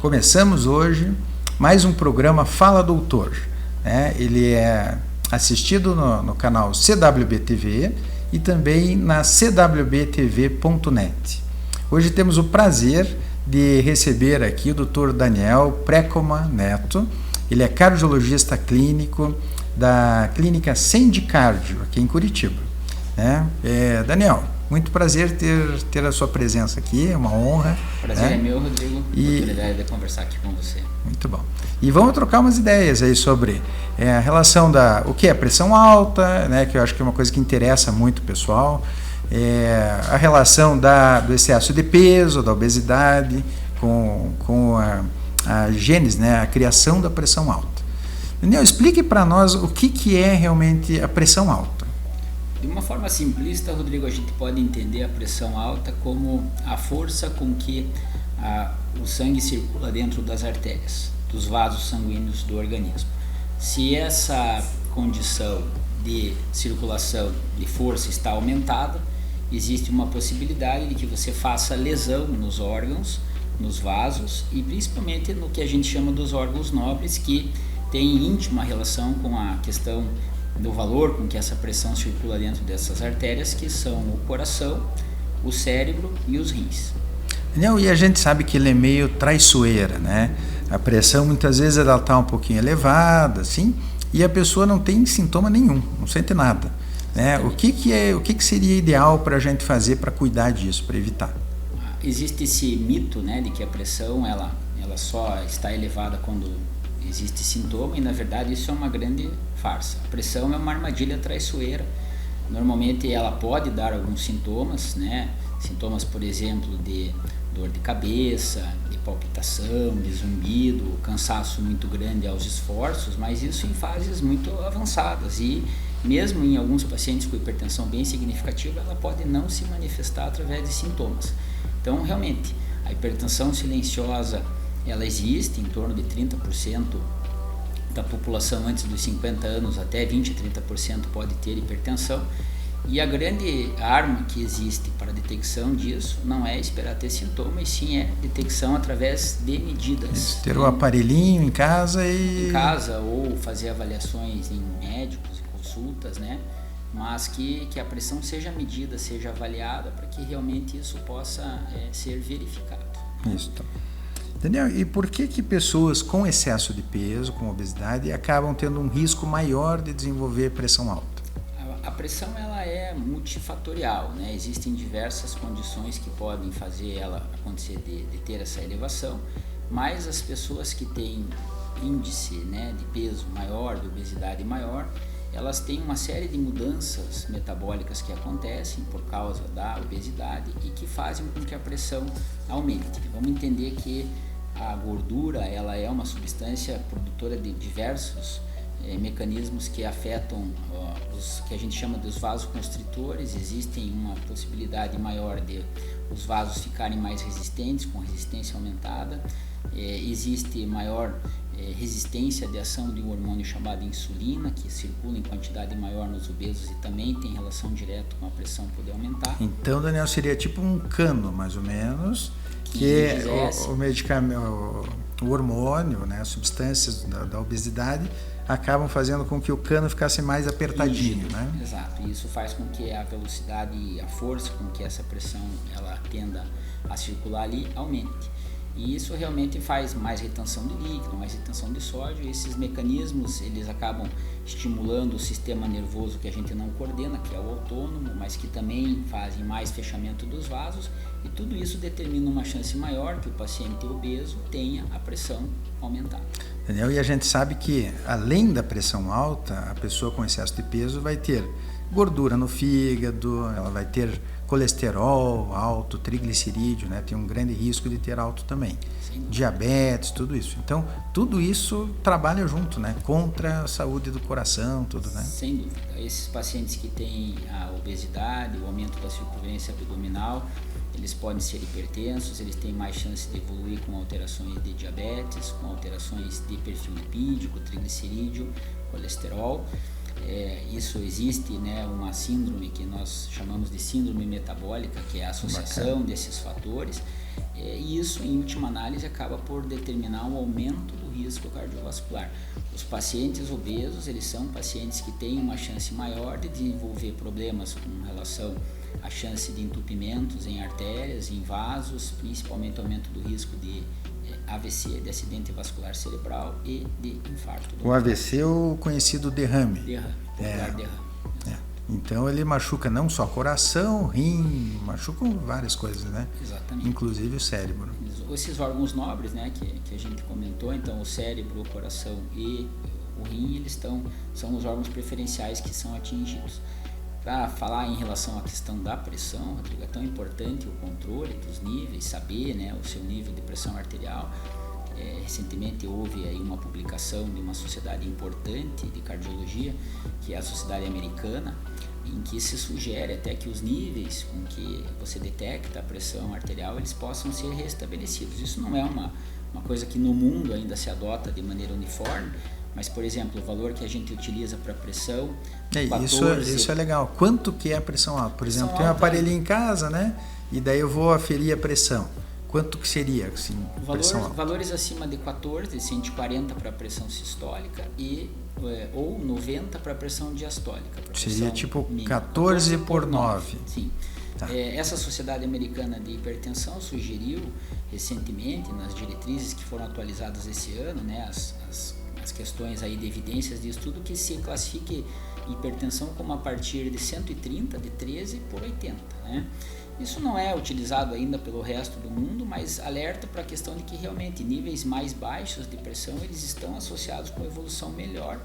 Começamos hoje mais um programa Fala Doutor. Ele é assistido no canal CWB TV e também na cwbtv.net. Hoje temos o prazer de receber aqui o Dr. Daniel Precoma Neto. Ele é cardiologista clínico da clínica Sendicardio, aqui em Curitiba. Daniel, muito prazer ter a sua presença aqui, é uma honra. Prazer é meu, Rodrigo, a oportunidade de conversar aqui com você. Muito bom. E vamos trocar umas ideias aí sobre a relação o que é pressão alta, que eu acho que é uma coisa que interessa muito o pessoal, a relação do excesso de peso, da obesidade, com a gênese, a criação da pressão alta. Daniel, explique para nós o que é realmente a pressão alta. De uma forma simplista, Rodrigo, a gente pode entender a pressão alta como a força com que o sangue circula dentro das artérias, dos vasos sanguíneos do organismo. Se essa condição de circulação de força está aumentada, existe uma possibilidade de que você faça lesão nos órgãos, nos vasos e principalmente no que a gente chama dos órgãos nobres, que tem íntima relação com a questão do valor com que essa pressão circula dentro dessas artérias, que são o coração, o cérebro e os rins. Não, e a gente sabe que ele é meio traiçoeira, A pressão muitas vezes ela está um pouquinho elevada, assim, e a pessoa não tem sintoma nenhum, não sente nada. O que seria ideal para a gente fazer para cuidar disso, para evitar? Existe esse mito, de que a pressão ela só está elevada quando existe sintoma, e na verdade isso é uma grande farsa. A pressão é uma armadilha traiçoeira. Normalmente ela pode dar alguns sintomas, sintomas, por exemplo, de dor de cabeça, de palpitação, de zumbido, cansaço muito grande aos esforços, mas isso em fases muito avançadas, e mesmo em alguns pacientes com hipertensão bem significativa, ela pode não se manifestar através de sintomas. Então, realmente, a hipertensão silenciosa, ela existe, em torno de 30% da população antes dos 50 anos, até 20% a 30% pode ter hipertensão, e a grande arma que existe para a detecção disso não é esperar ter sintomas, e sim é detecção através de medidas. Ter o aparelhinho em casa Em casa, ou fazer avaliações em médicos, consultas, mas que a pressão seja medida, seja avaliada, para que realmente isso possa ser verificado. Isso. Daniel, e por que pessoas com excesso de peso, com obesidade, acabam tendo um risco maior de desenvolver pressão alta? A pressão ela é multifatorial, Existem diversas condições que podem fazer ela acontecer de ter essa elevação, mas as pessoas que têm índice de peso maior, de obesidade maior, elas têm uma série de mudanças metabólicas que acontecem por causa da obesidade e que fazem com que a pressão aumente. Vamos entender que a gordura ela é uma substância produtora de diversos mecanismos que afetam os que a gente chama dos vasoconstritores. Existem uma possibilidade maior de os vasos ficarem mais resistentes, com resistência aumentada. Existe maior resistência de ação de um hormônio chamado insulina, que circula em quantidade maior nos obesos e também tem relação direta com a pressão poder aumentar. Então, Daniel, seria tipo um cano, mais ou menos, que o medicamento, o hormônio, as substâncias da obesidade acabam fazendo com que o cano ficasse mais apertadinho, Exato, e isso faz com que a velocidade e a força com que essa pressão ela tenda a circular ali aumente. E isso realmente faz mais retenção de líquido, mais retenção de sódio, e esses mecanismos eles acabam estimulando o sistema nervoso que a gente não coordena, que é o autônomo, mas que também fazem mais fechamento dos vasos, e tudo isso determina uma chance maior que o paciente obeso tenha a pressão aumentada. Daniel, e a gente sabe que além da pressão alta, a pessoa com excesso de peso vai ter gordura no fígado, ela vai ter colesterol alto, triglicerídeo, tem um grande risco de ter alto também. Diabetes, tudo isso. Então, tudo isso trabalha junto, contra a saúde do coração, tudo, Sem dúvida. Esses pacientes que têm a obesidade, o aumento da circunferência abdominal, eles podem ser hipertensos, eles têm mais chance de evoluir com alterações de diabetes, com alterações de perfil lipídico, triglicerídeo, colesterol. Isso existe, né, uma síndrome que nós chamamos de síndrome metabólica, que é a associação desses fatores, e isso, em última análise, acaba por determinar um aumento do risco cardiovascular. Os pacientes obesos, eles são pacientes que têm uma chance maior de desenvolver problemas com relação à chance de entupimentos em artérias, em vasos, principalmente aumento do risco de AVC, de acidente vascular cerebral e de infarto. O AVC é o conhecido derrame. Popular derrame. Então ele machuca não só coração, rim, machuca várias coisas, né? Exatamente. Inclusive o cérebro. Esses órgãos nobres, né, que a gente comentou, então o cérebro, o coração e o rim, eles são os órgãos preferenciais que são atingidos. Para falar em relação à questão da pressão, Rodrigo, é tão importante o controle dos níveis, saber, né, o seu nível de pressão arterial. Recentemente houve aí uma publicação de uma sociedade importante de cardiologia, que é a Sociedade Americana, em que se sugere até que os níveis com que você detecta a pressão arterial, eles possam ser restabelecidos. Isso não é uma coisa que no mundo ainda se adota de maneira uniforme, mas, por exemplo, o valor que a gente utiliza para pressão... 14... Isso é legal. Quanto que é a pressão alta? Por exemplo, tem um aparelhinho em casa, né? E daí eu vou aferir a pressão. Quanto que seria, assim, pressão alta? Valores acima de 14, 140 para a pressão sistólica ou 90 para a pressão diastólica. Seria tipo 14 por 9. Sim. Tá. Essa Sociedade Americana de Hipertensão sugeriu recentemente, nas diretrizes que foram atualizadas esse ano, né, as questões aí de evidências de estudo, que se classifique hipertensão como a partir de 130, de 13 por 80, né? Isso não é utilizado ainda pelo resto do mundo, mas alerta para a questão de que realmente níveis mais baixos de pressão eles estão associados com evolução melhor,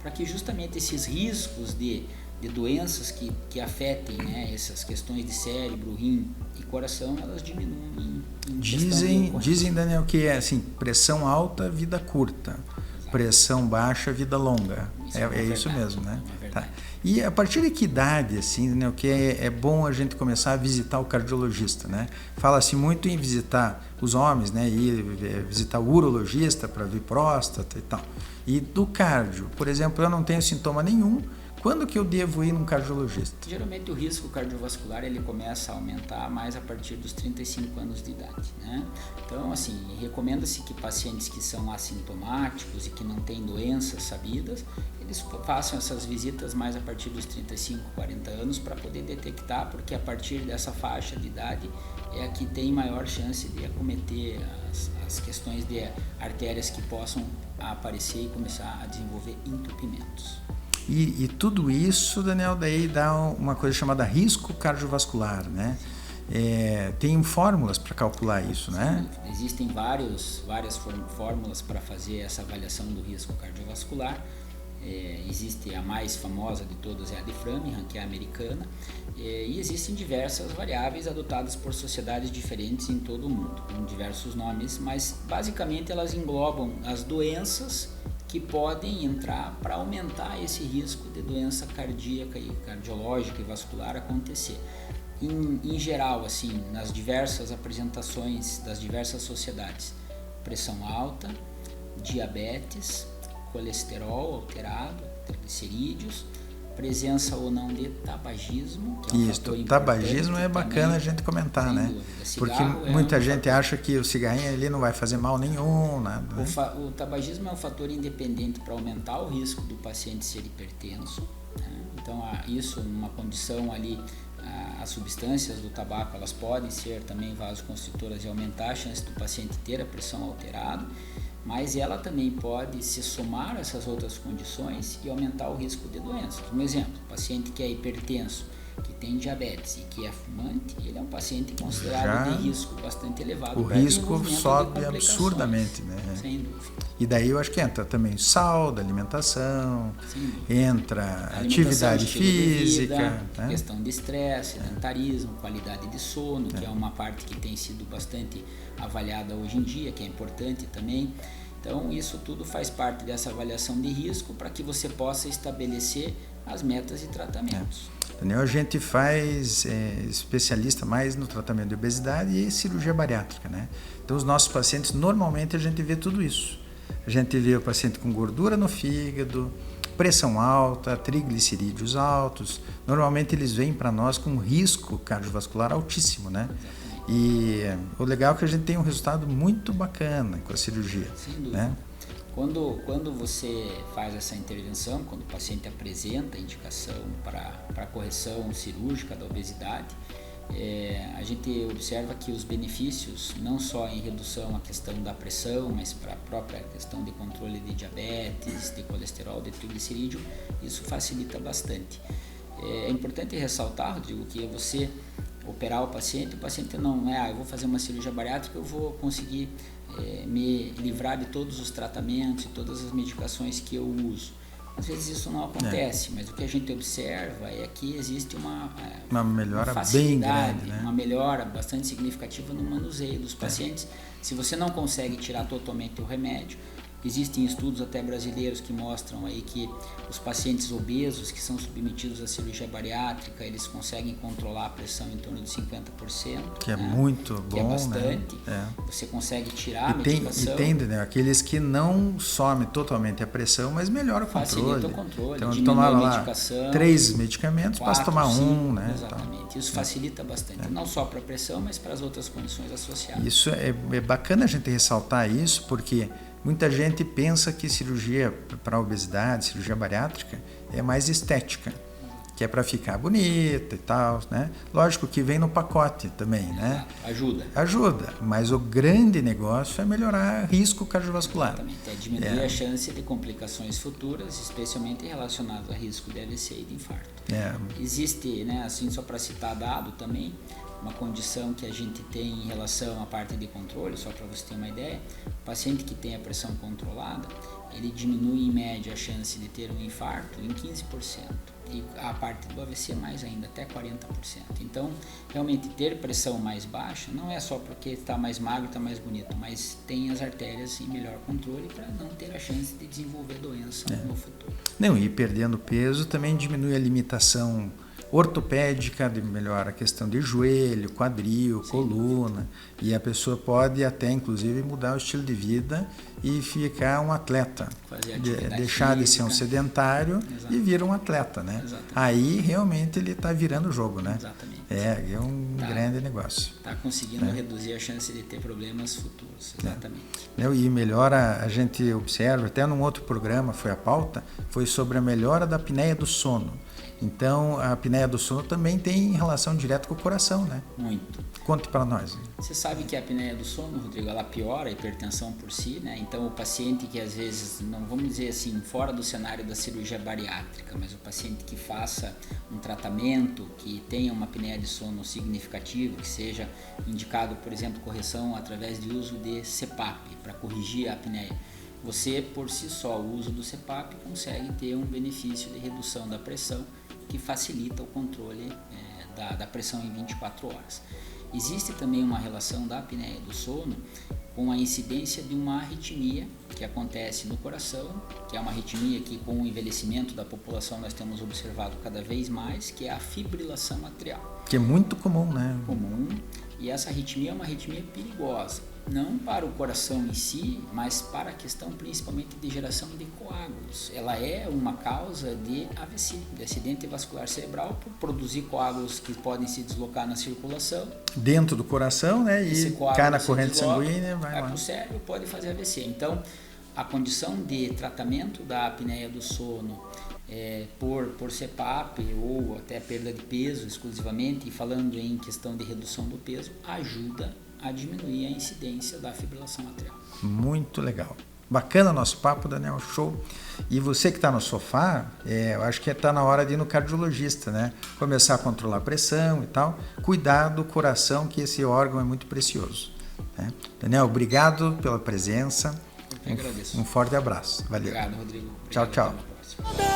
para que justamente esses riscos de doenças que afetem, né, essas questões de cérebro, rim e coração, elas diminuem. Dizem, Daniel, que é assim, pressão alta, vida curta. Exato. Pressão baixa, vida longa. É isso mesmo, né? Tá. E a partir de que idade, assim, né, o que é bom a gente começar a visitar o cardiologista, né? Fala-se muito em visitar os homens, né? Ir visitar o urologista para ver próstata e tal. E do cardio, por exemplo, eu não tenho sintoma nenhum. Quando que eu devo ir num cardiologista? Geralmente o risco cardiovascular ele começa a aumentar mais a partir dos 35 anos de idade, né? Então, assim, recomenda-se que pacientes que são assintomáticos e que não têm doenças sabidas, eles façam essas visitas mais a partir dos 35, 40 anos para poder detectar, porque a partir dessa faixa de idade é a que tem maior chance de acometer as questões de artérias que possam aparecer e começar a desenvolver entupimentos. E tudo isso, Daniel, daí dá uma coisa chamada risco cardiovascular, né? Tem fórmulas para calcular isso, né? Sim, existem várias fórmulas para fazer essa avaliação do risco cardiovascular. Existe a mais famosa de todas, é a de Framingham, que é a americana, e existem diversas variáveis adotadas por sociedades diferentes em todo o mundo, com diversos nomes, mas basicamente elas englobam as doenças que podem entrar para aumentar esse risco de doença cardíaca e cardiológica e vascular acontecer. Em geral, assim, nas diversas apresentações das diversas sociedades, pressão alta, diabetes, colesterol alterado, triglicerídeos, presença ou não de tabagismo, que é um fator importante. Tabagismo é bacana a gente comentar, né? Porque muita gente acha que o cigarrinho ali não vai fazer mal nenhum, nada. Né? O tabagismo é um fator independente para aumentar o risco do paciente ser hipertenso, né? Então, isso numa condição ali, as substâncias do tabaco, elas podem ser também vasoconstritoras e aumentar a chance do paciente ter a pressão alterada, mas ela também pode se somar a essas outras condições e aumentar o risco de doenças. Um exemplo, o paciente que é hipertenso, que tem diabetes e que é fumante, ele é um paciente considerado de risco bastante elevado. O risco sobe absurdamente, né? Sem dúvida. E daí eu acho que entra também sal da alimentação, entra atividade física, vida, né? Questão de estresse, sedentarismo, qualidade de sono, que é uma parte que tem sido bastante avaliada hoje em dia, que é importante também. Então, isso tudo faz parte dessa avaliação de risco para que você possa estabelecer as metas e tratamentos. Daniel, a gente faz especialista mais no tratamento de obesidade e cirurgia bariátrica, né? Então, os nossos pacientes, normalmente, a gente vê tudo isso. A gente vê o paciente com gordura no fígado, pressão alta, triglicerídeos altos. Normalmente eles vêm para nós com um risco cardiovascular altíssimo, né? E o legal é que a gente tem um resultado muito bacana com a cirurgia. Sem dúvida. Né? Quando você faz essa intervenção, quando o paciente apresenta a indicação para correção cirúrgica da obesidade, a gente observa que os benefícios, não só em redução à questão da pressão, mas para a própria questão de controle de diabetes, de colesterol, de triglicerídeo, isso facilita bastante. É importante ressaltar, Rodrigo, que você operar o paciente não é, eu vou fazer uma cirurgia bariátrica, eu vou conseguir me livrar de todos os tratamentos e todas as medicações que eu uso. Às vezes isso não acontece, mas o que a gente observa é que existe uma melhora bem grande, né? Uma melhora bastante significativa no manuseio dos pacientes. Se você não consegue tirar totalmente o remédio, existem estudos até brasileiros que mostram aí que os pacientes obesos que são submetidos à cirurgia bariátrica, eles conseguem controlar a pressão em torno de 50%. Que é muito bom, que é bastante. Né? Você consegue tirar a medicação. E tem, né, aqueles que não somem totalmente a pressão, mas melhora o controle. Facilita o controle. Então, tomar lá 3 medicamentos, passa a tomar 1, né? Exatamente. Isso facilita bastante, não só para a pressão, mas para as outras condições associadas. Isso é bacana a gente ressaltar isso, porque muita gente pensa que cirurgia para obesidade, cirurgia bariátrica, é mais estética, que é para ficar bonita e tal, né? Lógico que vem no pacote também, né? Ajuda, mas o grande negócio é melhorar risco cardiovascular. Exatamente, é diminuir a chance de complicações futuras, especialmente relacionadas a risco de AVC e de infarto. Existe, né, assim, só para citar dado também, uma condição que a gente tem em relação à parte de controle, só para você ter uma ideia, o paciente que tem a pressão controlada, ele diminui em média a chance de ter um infarto em 15%, e a parte do AVC mais ainda, até 40%. Então, realmente ter pressão mais baixa não é só porque está mais magro, está mais bonito, mas tem as artérias em melhor controle para não ter a chance de desenvolver doença no futuro. Não, e perdendo peso também diminui a limitação ortopédica, melhora a questão de joelho, quadril, coluna, e a pessoa pode até inclusive mudar o estilo de vida e ficar um atleta, deixar de ser um sedentário e vir um atleta, né? Aí realmente ele está virando o jogo, né? Exatamente. É um grande negócio. Está conseguindo reduzir a chance de ter problemas futuros, exatamente. E melhora, a gente observa, até num outro programa foi a pauta, foi sobre a melhora da apneia do sono. Então, a apneia do sono também tem relação direta com o coração, né? Muito. Conte para nós. Você sabe que a apneia do sono, Rodrigo, ela piora a hipertensão por si, né? Então, o paciente que às vezes, não vamos dizer assim, fora do cenário da cirurgia bariátrica, mas o paciente que faça um tratamento, que tenha uma apneia de sono significativa, que seja indicado, por exemplo, correção através de uso de CPAP, para corrigir a apneia. Você, por si só, o uso do CPAP consegue ter um benefício de redução da pressão, que facilita o controle da pressão em 24 horas. Existe também uma relação da apneia do sono com a incidência de uma arritmia que acontece no coração, que é uma arritmia que com o envelhecimento da população nós temos observado cada vez mais, que é a fibrilação atrial. Que é muito comum, né? Comum, e essa arritmia é uma arritmia perigosa, não para o coração em si, mas para a questão principalmente de geração de coágulos. Ela é uma causa de AVC, de acidente vascular cerebral, por produzir coágulos que podem se deslocar na circulação. Dentro do coração, né? E cai na corrente sanguínea, vai para o cérebro, pode fazer AVC. Então, a condição de tratamento da apneia do sono por CPAP ou até perda de peso exclusivamente, e falando em questão de redução do peso, ajuda a diminuir a incidência da fibrilação atrial. Muito legal. Bacana nosso papo, Daniel, show. E você que está no sofá, eu acho que está na hora de ir no cardiologista, né? Começar a controlar a pressão e tal. Cuidar do coração, que esse órgão é muito precioso. Né? Daniel, obrigado pela presença. Eu que agradeço. Um forte abraço. Valeu. Obrigado, Rodrigo. Tchau, tchau. Até a próxima.